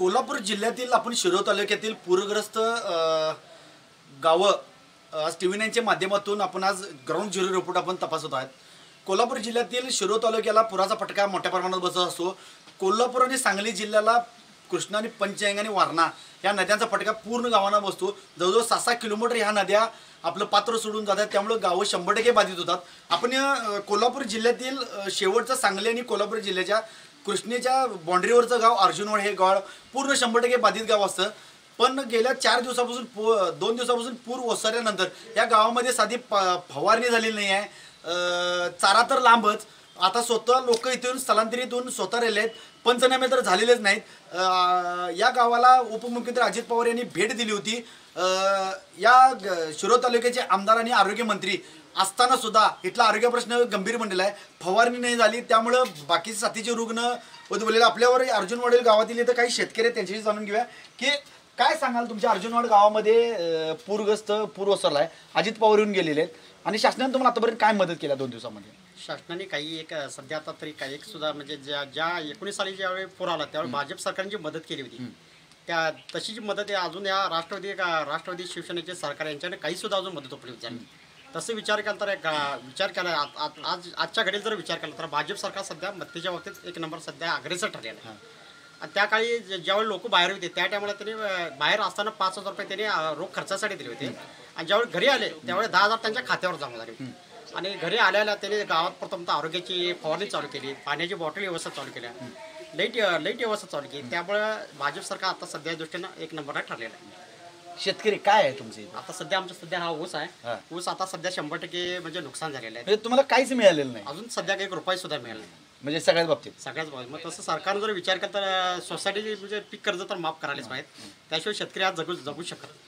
कोल्हापूर जिल्ह्यातील आपण शिरोळ तालुक्यातील पूरग्रस्त गावं आज TV9च्या माध्यमातून आपण आज ग्राउंड झिरो रिपोर्ट आपण तपासत आहोत। कोल्हापूर जिल्ह्यातील शिरोळ तालुक्याला पुराचा फटका मोठ्या प्रमाणात बसत असतो। कोल्हापूर आणि सांगली जिल्ह्याला कृष्णा आणि पंचगंगा आणि वारणा या नद्यांचा फटका पूर्ण गावांना बसतो। जवळजवळ 6-6 किलोमीटर ह्या नद्या आपलं पात्र सोडून जातात, त्यामुळे गावं 100% बाधित होतात। आपण कोल्हापूर जिल्ह्यातील शेवटचा सांगली आणि कोल्हापूर जिल्ह्याच्या कृष्णेच्या बाउंड्रीवरचं गाव अर्जुनवाड हे गाव पूर्ण 100% बाधित गाव असतं। पण गेल्या 4 दिवसापासून 2 दिवसापासून पूर ओसरल्यानंतर या गावामध्ये साधी फवारणी झालेली नाही आहे। चारा तर लांबच, आता स्वतः लोक इथून स्थलांतरित होऊन स्वतः राहिले आहेत, पंचनामे तर झालेलेच नाहीत। या गावाला उपमुख्यमंत्री अजित पवार यांनी भेट दिली होती। या शिरोळ तालुक्याचे आमदार आणि आरोग्यमंत्री असताना सुद्धा इथला आरोग्य प्रश्न गंभीर बनलेला आहे। फवारणी नाही झाली, त्यामुळे बाकीचे साथीचे रुग्ण उद्भवलेले आपल्यावर अर्जुनवाड गावातील इथं काही शेतकरी त्यांच्याशी जाणून घेऊया की काय सांगाल तुमच्या अर्जुनवाड गावामध्ये पूरग्रस्त पूर ओसरला आहे, अजित पवार येऊन गेलेले आहेत आणि शासनाने तुम्हाला आतापर्यंत काय मदत केली 2 दिवसामध्ये? शासनाने काही एक सध्या आता तरी काही एक सुद्धा म्हणजे ज्या 19 साली ज्यावेळी पूर आला त्यावेळी भाजप सरकारने जी मदत केली होती त्या तशी जी मदत आहे अजून या राष्ट्रवादी शिवसेनेचे सरकार यांच्याने काही सुद्धा अजून मदत उपलब्ध झाली। तसं विचार केला आज आजच्या घडीला जर विचार केला तर भाजप सरकार सध्या मदतीच्या बाबतीत एक नंबर सध्या अग्रेसर ठरलेला आहे। आणि त्या काळी ज्यावेळी लोक बाहेर होते त्या टायमाला त्यांनी बाहेर असताना 5,000 रुपये त्यांनी रोख खर्चासाठी दिले होते आणि ज्यावेळी घरी आले त्यावेळी 10,000 त्यांच्या खात्यावर जमा झाले होते। आणि घरी आल्याला त्यांनी गावात प्रथमतः आरोग्याची फवारणी चालू केली, पाण्याची बॉटल व्यवस्था चालू केल्या, लाईट व्यवस्था चालू केली। त्यामुळे भाजप सरकार आता सध्या दृष्टीनं एक नंबर ठरलेला आहे। शेतकरी काय आहे तुमचे आता सध्या आमच्या हा ऊस आहे, ऊस आता सध्या 100% म्हणजे नुकसान झालेलं आहे। म्हणजे तुम्हाला काहीच मिळालेलं नाही अजून सध्या काही रुपये सुद्धा मिळाले नाही, म्हणजे सगळ्याच बाबतीत मग तसं सरकारनं जर विचार केला तर सोसायटी म्हणजे पीक कर्ज तर माफ करायलाच पाहिजे, त्याशिवाय शेतकरी आज जगू शकत।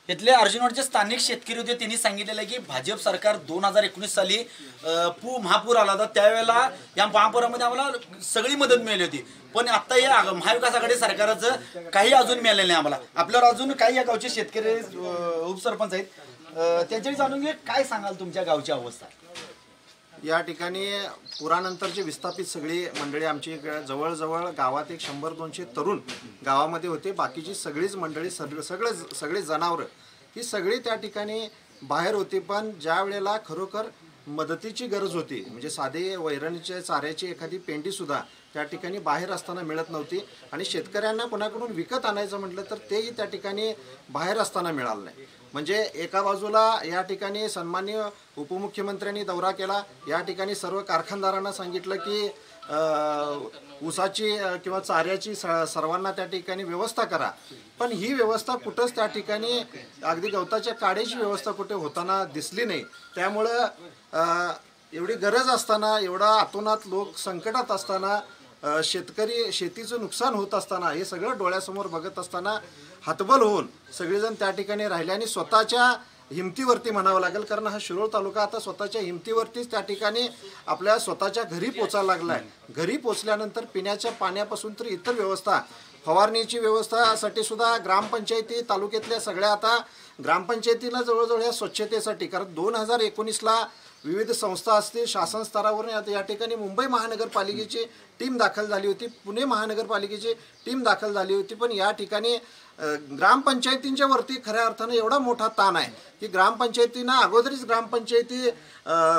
इथले अर्जुनवाडचे स्थानिक शेतकरी होते, त्यांनी सांगितलेलं आहे की भाजप सरकार 2019 साली महापूर आला होता, त्यावेळेला या महापुरामध्ये आम्हाला सगळी मदत मिळाली होती। पण आता या महाविकास आघाडी सरकारचं काही अजून मिळालेलं नाही आम्हाला। आपल्यावर अजून काही या गावचे शेतकरी उपसरपंच आहेत, त्यांच्याशी जाणून घे काय सांगाल तुमच्या गावची अवस्था? या ठिकाणी पुरानंतरची विस्थापित सगळी मंडळी आमची जवळजवळ गावात एक 100-200 तरुण गावामध्ये होते, बाकीची सगळीच मंडळी सगळे जनावरं ही सगळी त्या ठिकाणी बाहेर होती। पण ज्या वेळेला खरोखर मदतीची गरज होती म्हणजे साधे वैरणीच्या चाऱ्याची एखादी पेंडीसुद्धा त्या ठिकाणी बाहेर असताना मिळत नव्हती आणि शेतकऱ्यांना कोणाकडून विकत आणायचं म्हटलं तर तेही त्या ठिकाणी बाहेर असताना मिळालं नाही। म्हणजे एका बाजूला या ठिकाणी सन्माननीय उपमुख्यमंत्र्यांनी दौरा केला, या ठिकाणी सर्व कारखानदारांना सांगितलं की ऊसाची किंवा चाऱ्याची सर्वांना त्या ठिकाणी व्यवस्था करा, पण ही व्यवस्था कुठंच त्या ठिकाणी अगदी गवताच्या काड्याची व्यवस्था कुठे होताना दिसली नाही। त्यामुळं एवढी गरज असताना, एवढा अतोनात लोक संकटात असताना, शेतकरी शेतीचं नुकसान होत असताना, हे सगळं डोळ्यासमोर बघत असताना हतबल होऊन सगळेजण त्या ठिकाणी राहिले आणि स्वतःच्या हिमतीवरती म्हणावं लागेल, कारण हा शिरोळ तालुका आता स्वतःच्या हिमतीवरतीच त्या ठिकाणी आपल्या स्वतःच्या घरी पोचायला लागला आहे। घरी पोचल्यानंतर पिण्याच्या पाण्यापासून तर इतर व्यवस्था, फवारणीची व्यवस्थासाठी सुद्धा ग्रामपंचायती तालुक्यातल्या सगळ्या आता ग्रामपंचायतीला जवळजवळ या स्वच्छतेसाठी, कारण 2019ला विविध संस्था असतील शासन स्तरावरून या ठिकाणी मुंबई महानगरपालिकेची टीम दाखल झाली होती, पुणे महानगरपालिकेची टीम दाखल झाली होती, पण या ठिकाणी ग्रामपंचायतींच्या वरती खऱ्या अर्थानं एवढा मोठा ताण आहे की ग्रामपंचायतींना अगोदरच ग्रामपंचायती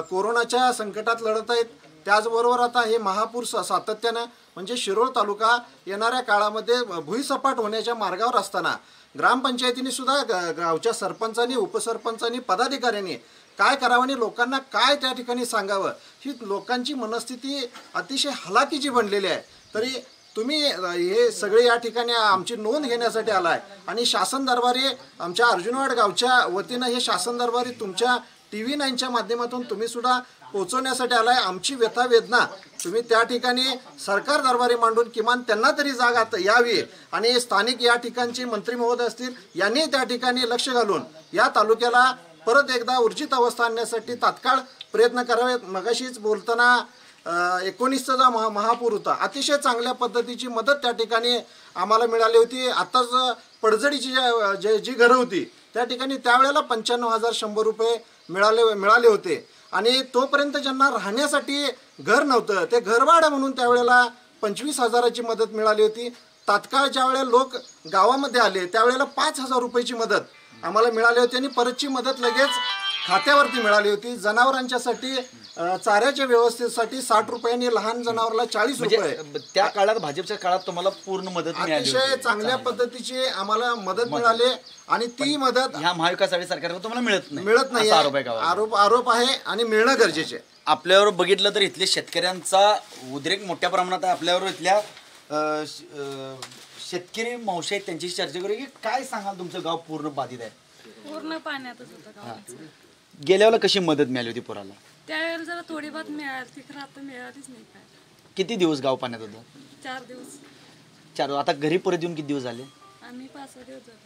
कोरोनाच्या संकटात लढत आहेत। त्याचबरोबर आता हे महापूर सातत्यानं म्हणजे शिरोळ तालुका येणाऱ्या काळामध्ये भुईसपाट होण्याच्या मार्गावर असताना ग्रामपंचायतींनी सुद्धा गावच्या सरपंचांनी, उपसरपंचांनी, पदाधिकाऱ्यांनी काय करावं आणि लोकांना काय त्या ठिकाणी सांगावं, ही लोकांची मनस्थिती अतिशय हलाखीची बनलेली आहे। तरी तुम्ही हे सगळे या ठिकाणी आमची नोंद घेण्यासाठी आलाय आणि शासन दरबारी आमच्या अर्जुनवाड गावच्या वतीनं हे शासन दरबारी तुमच्या TV9च्या माध्यमातून तुम्ही सुद्धा पोहोचवण्यासाठी आलाय। आमची व्यथा वेदना तुम्ही त्या ठिकाणी सरकार दरबारी मांडून किमान त्यांना तरी जागा यावी आणि स्थानिक या ठिकाणचे मंत्री महोदय असतील यांनी त्या ठिकाणी लक्ष घालून या तालुक्याला परत एकदा ऊर्जित अवस्था आणण्यासाठी तात्काळ प्रयत्न करावेत। मगाशीच बोलताना 19चा जो महापूर होता, अतिशय चांगल्या पद्धतीची मदत त्या ठिकाणी आम्हाला मिळाली होती। आताच पडझडीची जी घरं होती त्या ठिकाणी त्यावेळेला 95,100 रुपये मिळाले होते आणि तोपर्यंत ज्यांना राहण्यासाठी घर नव्हतं ते घरभाडं म्हणून त्यावेळेला 25,000ची मदत मिळाली होती। तात्काळ ज्या वेळेला लोक गावामध्ये आले त्यावेळेला 5,000 रुपयाची मदत आम्हाला मिळाली होती आणि परतची मदत लगेच खात्यावरती मिळाली होती. जनावरांच्यासाठी चाऱ्याच्या व्यवस्थेसाठी 60 रुपयांनी, लहान जनावराला 40 रुपये. त्या काळात भाजपच्या काळात तुम्हाला पूर्ण मदत मिळाली अतिशय चांगल्या पद्धतीची आम्हाला मदत मिळाली आणि ती मदत ह्या महाविकास आघाडी सरकारला तुम्हाला मिळत नाही. आरोप आहे आणि मिळणं गरजेचे. आपल्यावर बघितलं तर इथले शेतकऱ्यांचा उद्रेक मोठ्या प्रमाणात आहे. आपल्यावर इथल्या शेतकरी मावशी आहेत त्यांची चर्चा करू की काय सांगाल, तुमचं गाव पूर्ण बाधित आहे? पूर्ण पाण्यातच होतं गावाचं. गेल्या वेळेला कशी मदत मिळाली होती पुराला? त्यावेळेला जरा थोडी बात मिळाली, खरं आता मिळालीच नाही. काय किती दिवस गाव पाण्यात होतं? 4 दिवस. 4. आता घरी परत येऊन किती दिवस झाले? आम्ही 5-6 दिवस झाले.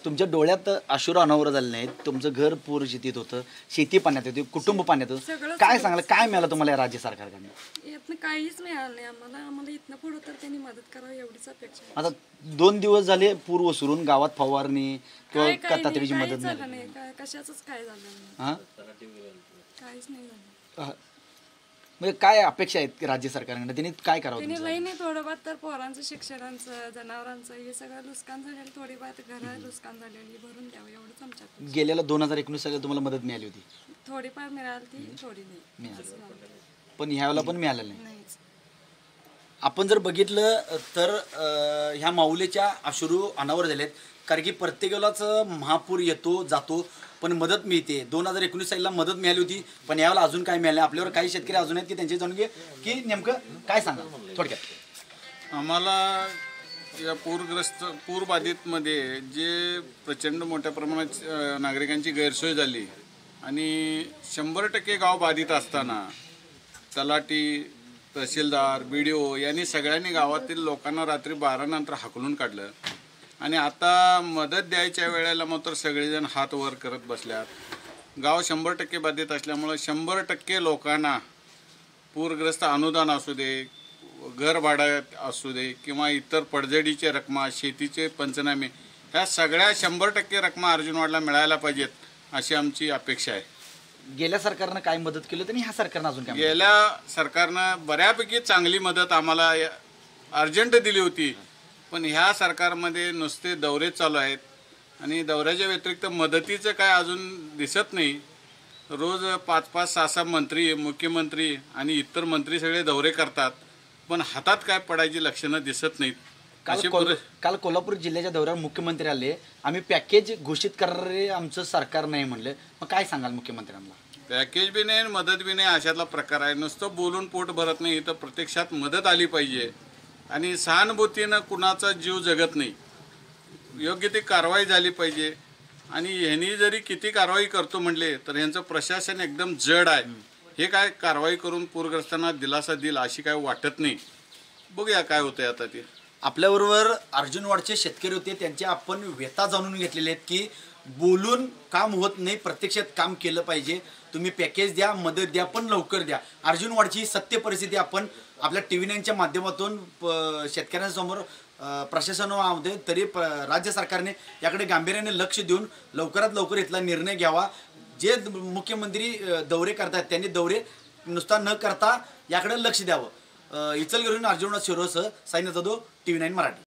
तुमच्या डोळ्यात अश्रू अनावर झाले नाहीत? तुमचं घर पूर शेतीत होतं, शेती पाण्यात होती, कुटुंब पाण्यात होतं. काय सांगलं, काय मिळालं तुम्हाला या राज्य सरकारकडनं? यातनं काहीच मिळालं नाही आम्हाला इथनं पुढं तर त्यांनी मदत करावी एवढीच अपेक्षा आहे. आता 2 दिवस झाले पूर ओसरून गावात फवारणी किंवा काय तातडीची मदत झालं नाही. कशाचंच काय झालं नाही. हा, काहीच नाही झालं. म्हणजे काय अपेक्षा आहेत राज्य सरकारकडनं? त्यांनी काय करावं? त्यांनी लई नाही थोडंफार तर पोरांचं, शिक्षणांचं, जनावरांचं हे सगळं नुकसान झालेलं, थोडीफार घरं नुकसान झालेली भरून द्यावं एवढंच आमच्यात. गेल्याला 2019 साली तुम्हाला मदत मिळाली होती? थोडीफार मिळाली ती, थोडी नाही. पण ह्यावेळेला पण मिळालं नाही. नाहीच. आपण जर बघितलं तर ह्या माऊलीच्या अश्रू अनावर झालेत, कारण की प्रत्येकालाच महापूर येतो जातो पण मदत मिळते. 2019 सालीला मदत मिळाली होती पण यावेळेला अजून काय मिळालं? आपल्यावर काही शेतकरी अजून आहेत की त्यांचे जाणून घे की नेमकं काय सांगा थोडक्यात. आम्हाला या पूरबाधितमध्ये जे प्रचंड मोठ्या प्रमाणात नागरिकांची गैरसोय झाली आणि 100% गाव बाधित असताना तलाठी, तहसीलदार, BDO यांनी सगळ्यांनी गावातील लोकांना रात्री 12 नंतर हाकलून काढलं आणि आता मदत द्यायच्या वेळेला मात्र सगळेजण हात वर करत बसल्यात. गाव 100% बाधित असल्यामुळं 100% लोकांना पूरग्रस्त अनुदान असू दे, घर भाड्यात असू दे किंवा इतर पडझडीचे रकमा, शेतीचे पंचनामे, ह्या सगळ्या 100% रकमा अर्जुनवाडला मिळायला पाहिजेत अशी आमची अपेक्षा आहे. गेल्या सरकारनं काय मदत केली होती आणि ह्या सरकारनं अजून काय? गेल्या सरकारनं बऱ्यापैकी चांगली मदत आम्हाला अर्जंट दिली होती पण ह्या सरकारमध्ये नुसते दौरे चालू आहेत आणि दौऱ्याच्या व्यतिरिक्त मदतीचं काय अजून दिसत नाही. रोज 5-5, 6-6 मंत्री, मुख्यमंत्री आणि इतर मंत्री सगळे दौरे करतात पण हातात काय पडायची लक्षणं दिसत नाहीत. काल कोल्हापूर जिल्ह्याच्या दौऱ्यावर मुख्यमंत्री आले, आम्ही पॅकेज घोषित करणारे आमचं सरकार नाही म्हणले. मग काय सांगाल मुख्यमंत्र्यांना? पॅकेज बी नाही, मदत बी नाही, अशातला प्रकार आहे. नुसतं बोलून पोट भरत नाही, तर प्रत्यक्षात मदत आली पाहिजे आणि सहानुभूतीनं कुणाचा जीव जगत नाही. योग्य ती कारवाई झाली पाहिजे आणि ह्यांनी जरी किती कारवाई करतो म्हटले तर ह्यांचं प्रशासन एकदम जड आहे. हे काय कारवाई करून पूरग्रस्तांना दिलासा देईल अशी काय वाटत नाही. बघूया काय होतंय आता ते. आपल्याबरोबर अर्जुनवाडचे शेतकरी होते, त्यांचे आपण व्यथा जाणून घेतलेले आहेत की बोलून काम होत नाही, प्रत्यक्षात काम केलं पाहिजे. तुम्ही पॅकेज द्या, मदत द्या, पण लवकर द्या. अर्जुनवाडची सत्य परिस्थिती आपण आपल्या TV9च्या माध्यमातून शेतकऱ्यांसमोर प्रशासनामध्ये तरी राज्य सरकारने याकडे गांभीर्याने लक्ष देऊन लवकरात लवकर इथला निर्णय घ्यावा. जे मुख्यमंत्री दौरे करतात त्यांनी दौरे नुसता न करता याकडे लक्ष द्यावं. इचलकरंजी अर्जुनवाड शिरोसह साईनाथ जाधव, TV9 मराठी.